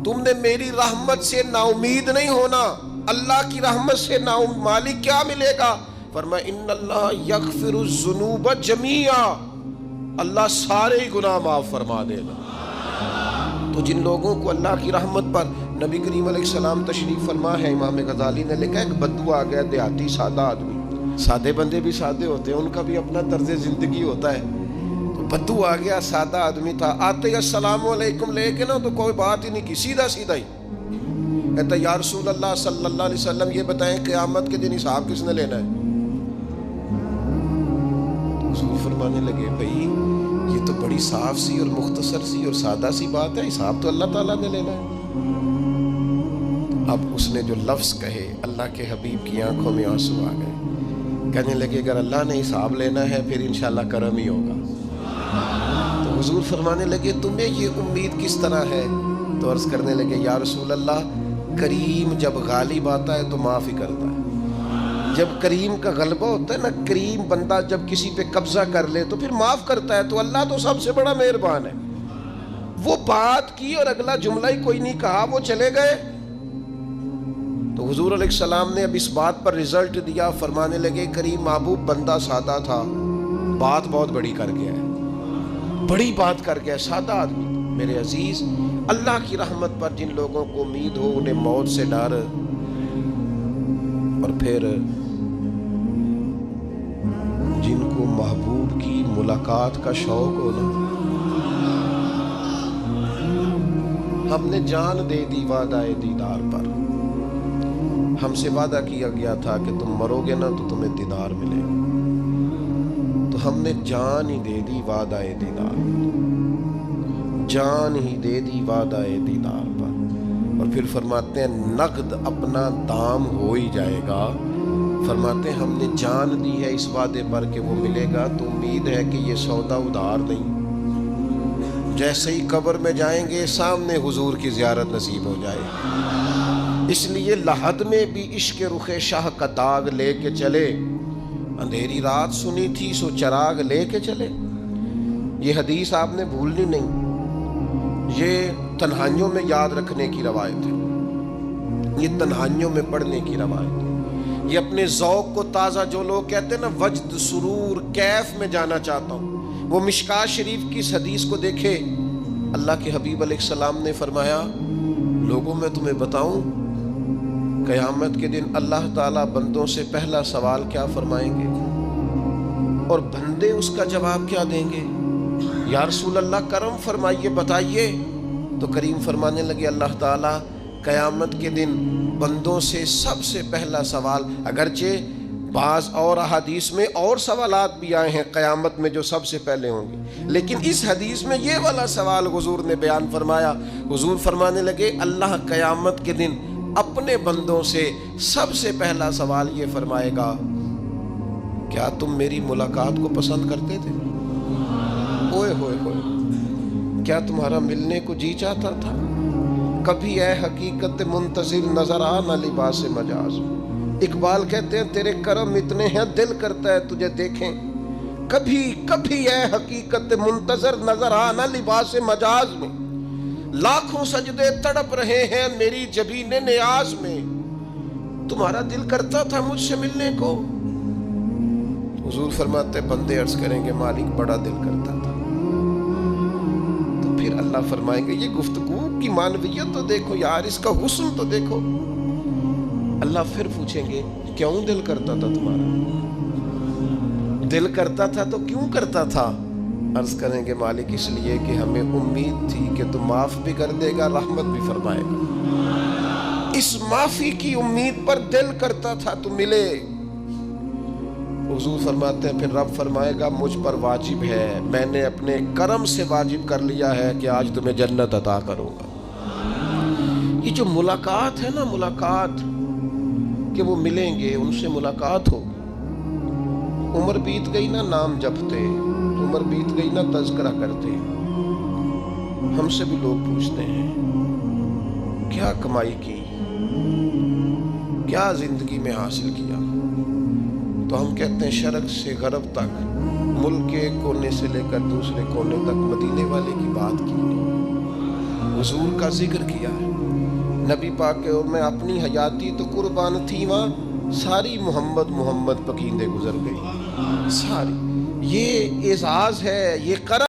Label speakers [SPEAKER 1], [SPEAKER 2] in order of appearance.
[SPEAKER 1] تم نے میری رحمت سے نا امید نہیں ہونا. اللہ کی رحمت سے نا مالک کیا ملے گا؟ فرمایا ان اللہ یغفر الذنوب جمیعا، اللہ سارے گناہ معاف فرما دے گا. تو جن لوگوں کو اللہ کی رحمت پر نبی کریم علیہ السلام تشریف فرما ہے، امام غزالی نے لکھا ایک بدو آ گیا، دیہاتی سادہ آدمی، سادے بندے بھی سادے ہوتے ہیں، ان کا بھی اپنا طرز زندگی ہوتا ہے. تو بدو آ گیا، سادہ آدمی تھا، آتے السلام علیکم لے کے نا تو کوئی بات ہی نہیں کی، سیدھا سیدھا ہی کہتا یا رسول اللہ صلی اللہ علیہ وسلم یہ بتائیں قیامت کے دن حساب کس نے لینا ہے؟ تو حضور فرمانے لگے بھائی یہ تو بڑی صاف سی اور مختصر سی اور سادہ سی بات ہے، حساب تو اللہ تعالیٰ نے لینا ہے. اب اس نے جو لفظ کہے اللہ کے حبیب کی آنکھوں میں آنسو آ گئے، کہنے لگے اگر اللہ نے حساب لینا ہے پھر انشاءاللہ کرم ہی ہوگا. تو حضور فرمانے لگے تمہیں یہ امید کس طرح ہے؟ تو عرض کرنے لگے یا رسول اللہ کریم جب غالب آتا ہے تو معاف ہی کرتا ہے. جب کریم کا غلبہ ہوتا ہے نا، کریم بندہ جب کسی پہ قبضہ کر لے تو پھر معاف کرتا ہے. تو اللہ تو سب سے بڑا مہربان ہے. وہ بات کی اور اگلا جملہ ہی کوئی نہیں کہا، وہ چلے گئے. تو حضور علیہ السلام نے اب اس بات پر رزلٹ دیا، فرمانے لگے کریم محبوب بندہ سادہ تھا، بات بہت بڑی کر گیا ہے، بڑی بات کر گیا ہے، سادہ آدمی. میرے عزیز، اللہ کی رحمت پر جن لوگوں کو امید ہو، انہیں موت سے ڈر اور پھر جن کو محبوب کی ملاقات کا شوق ہو نا، ہم نے جان دے دی وعدہ دیدار پر. ہم سے وعدہ کیا گیا تھا کہ تم مرو گے نا تو تمہیں دیدار ملے گا، تو ہم نے جان ہی دے دی وعدہ دیدار پر، جان ہی دے دی وعدہ دیدار پر. اور پھر فرماتے ہیں نقد اپنا دام ہو ہی جائے گا. فرماتے ہیں ہم نے جان دی ہے اس وعدے پر کہ وہ ملے گا، تو امید ہے کہ یہ سودا ادھار نہیں. جیسے ہی قبر میں جائیں گے سامنے حضور کی زیارت نصیب ہو جائے. اس لیے لحد میں بھی عشق رخ شاہ کا داغ لے کے چلے، اندھیری رات سنی تھی سو چراغ لے کے چلے. یہ حدیث آپ نے بھولنی نہیں، یہ تنہائیوں میں یاد رکھنے کی روایت ہے، یہ تنہائیوں میں پڑھنے کی روایت ہے. یہ اپنے ذوق کو تازہ، جو لوگ کہتے ہیں نا وجد سرور کیف میں جانا چاہتا ہوں، وہ مشکات شریف کی اس حدیث کو دیکھے. اللہ کے حبیب علیہ السلام نے فرمایا لوگوں میں تمہیں بتاؤں قیامت کے دن اللہ تعالیٰ بندوں سے پہلا سوال کیا فرمائیں گے اور بندے اس کا جواب کیا دیں گے؟ یا رسول اللہ کرم فرمائیے بتائیے. تو کریم فرمانے لگے اللہ تعالیٰ قیامت کے دن بندوں سے سب سے پہلا سوال، اگرچہ بعض اور احادیث میں اور سوالات بھی آئے ہیں قیامت میں جو سب سے پہلے ہوں گے، لیکن اس حدیث میں یہ والا سوال حضور نے بیان فرمایا. حضور فرمانے لگے اللہ قیامت کے دن اپنے بندوں سے سب سے پہلا سوال یہ فرمائے گا کیا تم میری ملاقات کو پسند کرتے تھے؟ اوئے ہوئے ہوئے، کیا تمہارا ملنے کو جی چاہتا تھا؟ کبھی اے حقیقت منتظر نظر آ نہ لباس مجاز. اقبال کہتے ہیں تیرے کرم اتنے ہیں دل کرتا ہے تجھے دیکھیں. کبھی کبھی اے حقیقت منتظر نظر آ نہ لباس مجاز میں. لاکھوں سجدے تڑپ رہے ہیں میری جبین نیاز میں. تمہارا دل کرتا تھا مجھ سے ملنے کو؟ حضور فرماتے بندے عرض کریں گے مالک بڑا دل کرتا تھا. تو پھر اللہ فرمائیں گے یہ گفتگو کی معنویت تو دیکھو یار، اس کا حسن تو دیکھو. اللہ پھر پوچھیں گے کیوں دل کرتا تھا تمہارا؟ دل کرتا تھا تو کیوں کرتا تھا؟ عرض کریں گے مالک اس لیے کہ ہمیں امید تھی کہ تو معاف بھی کر دے گا، رحمت بھی فرمائے گا. اس معافی کی امید پر دل کرتا تھا تو ملے. حضور فرماتے ہیں پھر رب فرمائے گا مجھ پر واجب ہے، میں نے اپنے کرم سے واجب کر لیا ہے کہ آج تمہیں جنت عطا کروں گا. یہ جو ملاقات ہے نا، ملاقات کہ وہ ملیں گے، ان سے ملاقات ہوگی. عمر بیت گئی نا نام جپتے، عمر بیت گئی نا تذکرہ کرتے. ہم سے بھی لوگ پوچھتے ہیں کیا کمائی کی، کیا زندگی میں حاصل کیا؟ تو ہم کہتے ہیں شرق سے غرب تک، ملک کے کونے سے لے کر دوسرے کونے تک مدینے والے کی بات کی. حضور کا ذکر کیا ہے. نبی پاک کے اور میں اپنی حیاتی تو قربان تھی وہاں ساری محمد محمد پکیندے گزر گئی ساری. یہ اعزاز ہے، یہ کرم